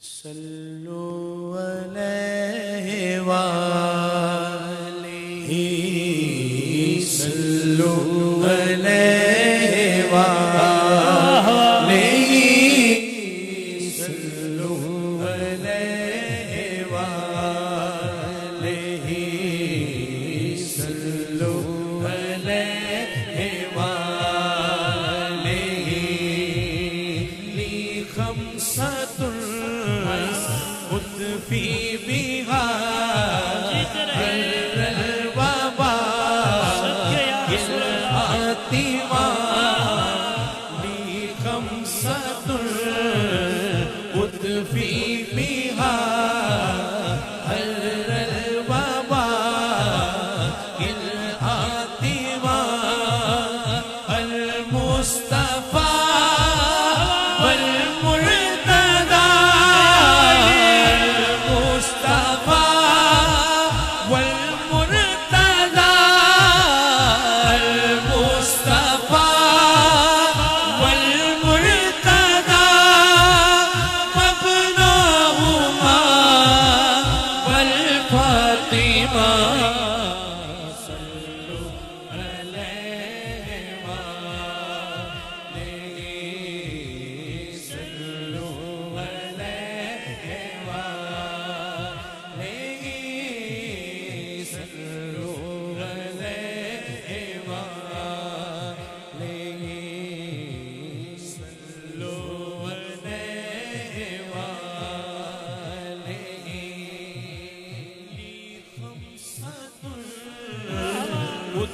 صلو علیہ وآلہ صلو علیہ وآلہ صلو علیہ وآلہ صلو علیہ وآلہ لی خمسۃ فی بہا الوبا الآتما لی خمسۃ فی بہا الوبا الآتما المصطفیٰ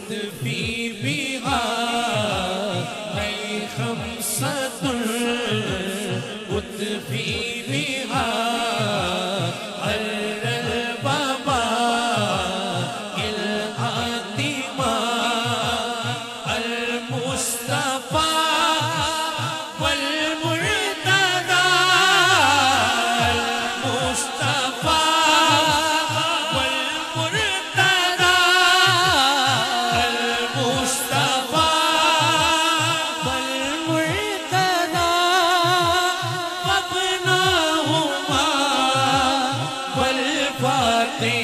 فی بہا خمسۃ فی بہا الوبا الآتما المصطفیٰ والمرتضی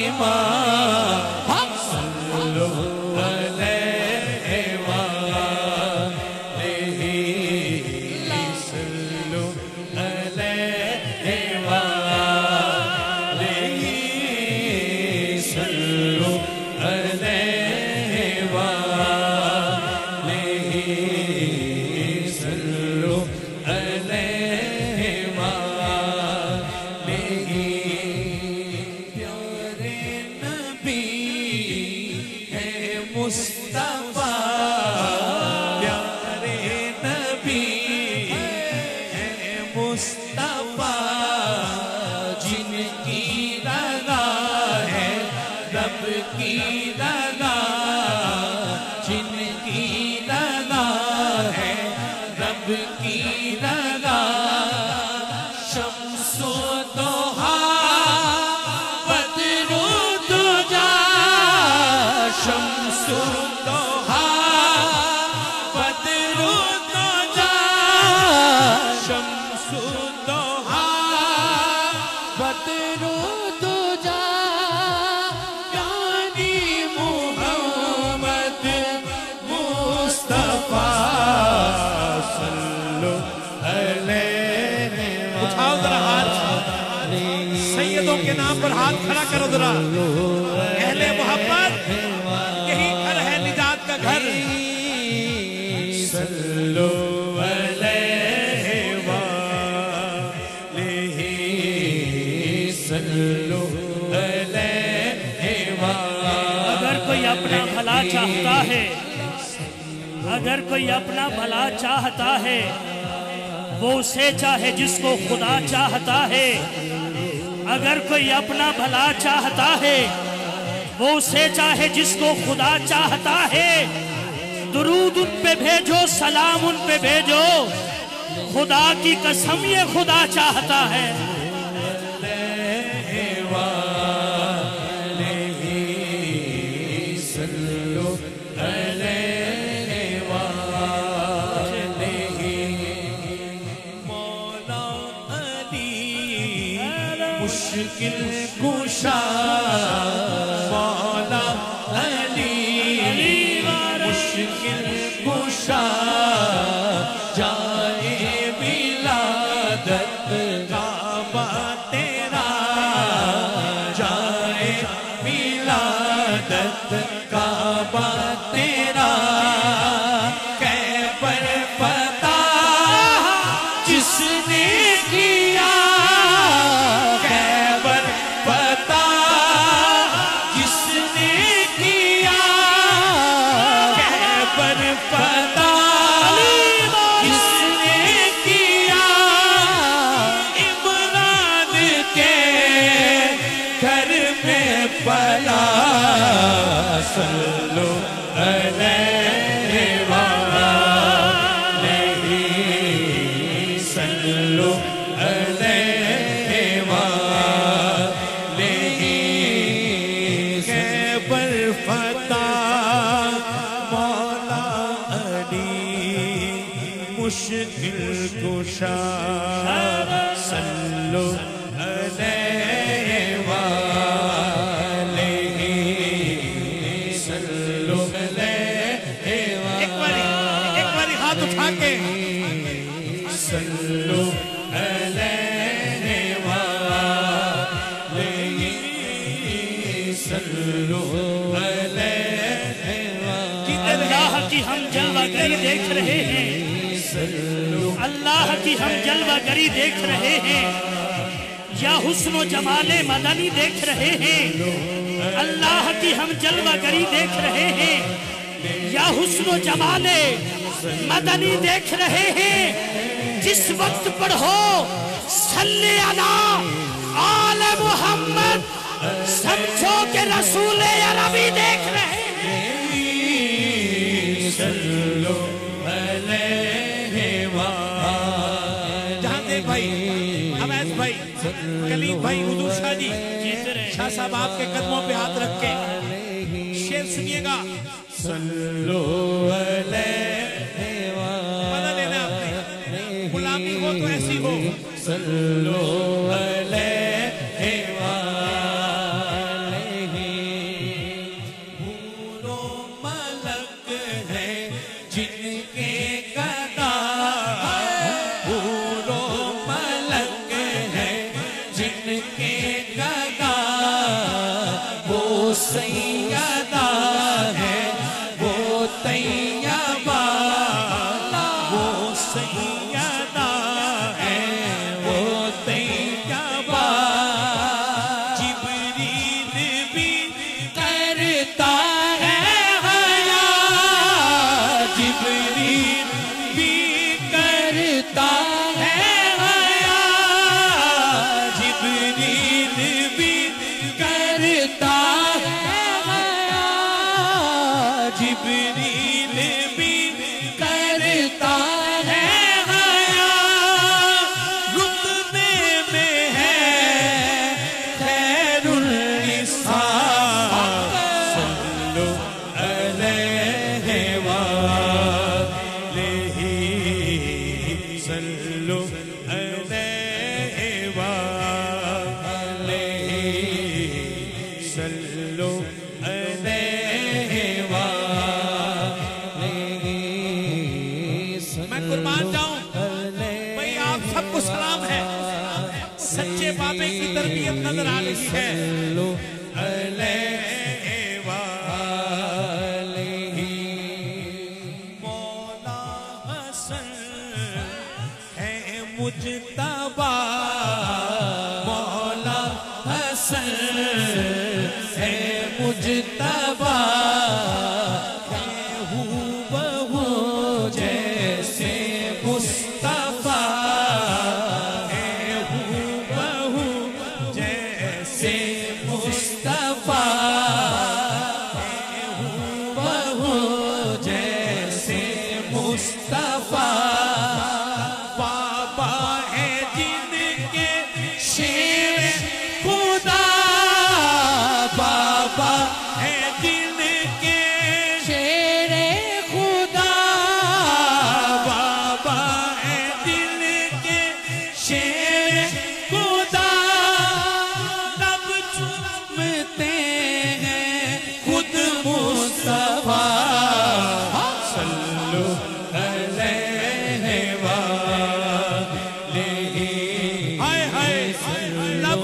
المصطفیٰ مصطفیٰ پیارے نبی ہے مصطفیٰ جن کی رضا ہے رب کی رضا جن کی رضا ہے رب کی رضا شمس و ضحیٰ بدر و دجا شمس سیدوں کے نام پر ہاتھ کھڑا کرو ذرا اہل محبت یہی گھر ہے نجات کا گھر صلو علیہ وآلہ صلو علیہ وآلہ اگر کوئی اپنا بھلا چاہتا ہے اگر کوئی اپنا بھلا چاہتا ہے وہ اسے چاہے جس کو خدا چاہتا ہے اگر کوئی اپنا بھلا چاہتا ہے وہ اسے چاہے جس کو خدا چاہتا ہے درود ان پہ بھیجو سلام ان پہ بھیجو خدا کی قسم یہ خدا چاہتا ہے مشکل کشا مولا علی مشکل کشا جائے ولادت کعبہ تیرا جائے ولادت کعبہ تیرا خیبر فتح جس نے کیا خیبر فتح جس نے کیا خیبر فتح جس نے کیا عمران کے گھر میں پلا صلو علیہ وآلہ صلو علیہ وآلہ خیبر فتح مولا علی مشکل کشا صلو علیہ وآلہ صلو علیہ وآلہ ایک باری ہاتھ اٹھا کے صلو علیہ وآلہ صلو علیہ وآلہ اللہ کی ہم جلوہ گری دیکھ رہے ہیں اللہ کی ہم جلوہ گری دیکھ رہے ہیں یا حسن و جمال مدنی دیکھ رہے ہیں اللہ کی ہم جلوہ گری دیکھ رہے ہیں یا حسن و جمال مدنی دیکھ رہے ہیں جس وقت پڑھو صلی علی آل محمد سمجھو کہ رسول عربی دیکھ رہے ہیں صلو علیہ وآلہ جہاں بھائی عویس بھائی کلیم بھائی حضور شاہ جی شاہ صاحب آپ کے قدموں پہ ہاتھ رکھ کے شعر سنیے گا صلو علیہ وآلہ مدد لینا آپ نے غلامی ہو تو ایسی ہو صلو علیہ وآلہ حور و ملک ہے جن کے گدا حور و ملک ہے جن کے گدا وہ سیدہ ہے وہ طیبہ وہ سیدہ ہے وہ طیبہ جبریل بھی کرتا ہے حیا جبریل بھی کرتا ہے حیا جبریل بھی کرتا ہے حیا جبریل بھی کرتا ہے حیا رتبے میں ہے خیر النساء صلو علیہ وآلہ صلو علیہ وآلہ صلو علیہ وآلہ میں قربان جاؤں بھئی آپ سب کو سلام ہے سچے بابے کی تربیت نظر آ رہی ہے صلو علیہ وآلہ مولا حسن ہے مجتبی مولا حسن ہے مجتبی بہو جیسے مصطفیٰ ہے بہو جیسے مصطفیٰ ہے بہو جیسے مصطفیٰ بابا ہے جن کے شیر خدا بابا ہے جن کے شیر خدا بابا ہے جن کے شیر خدا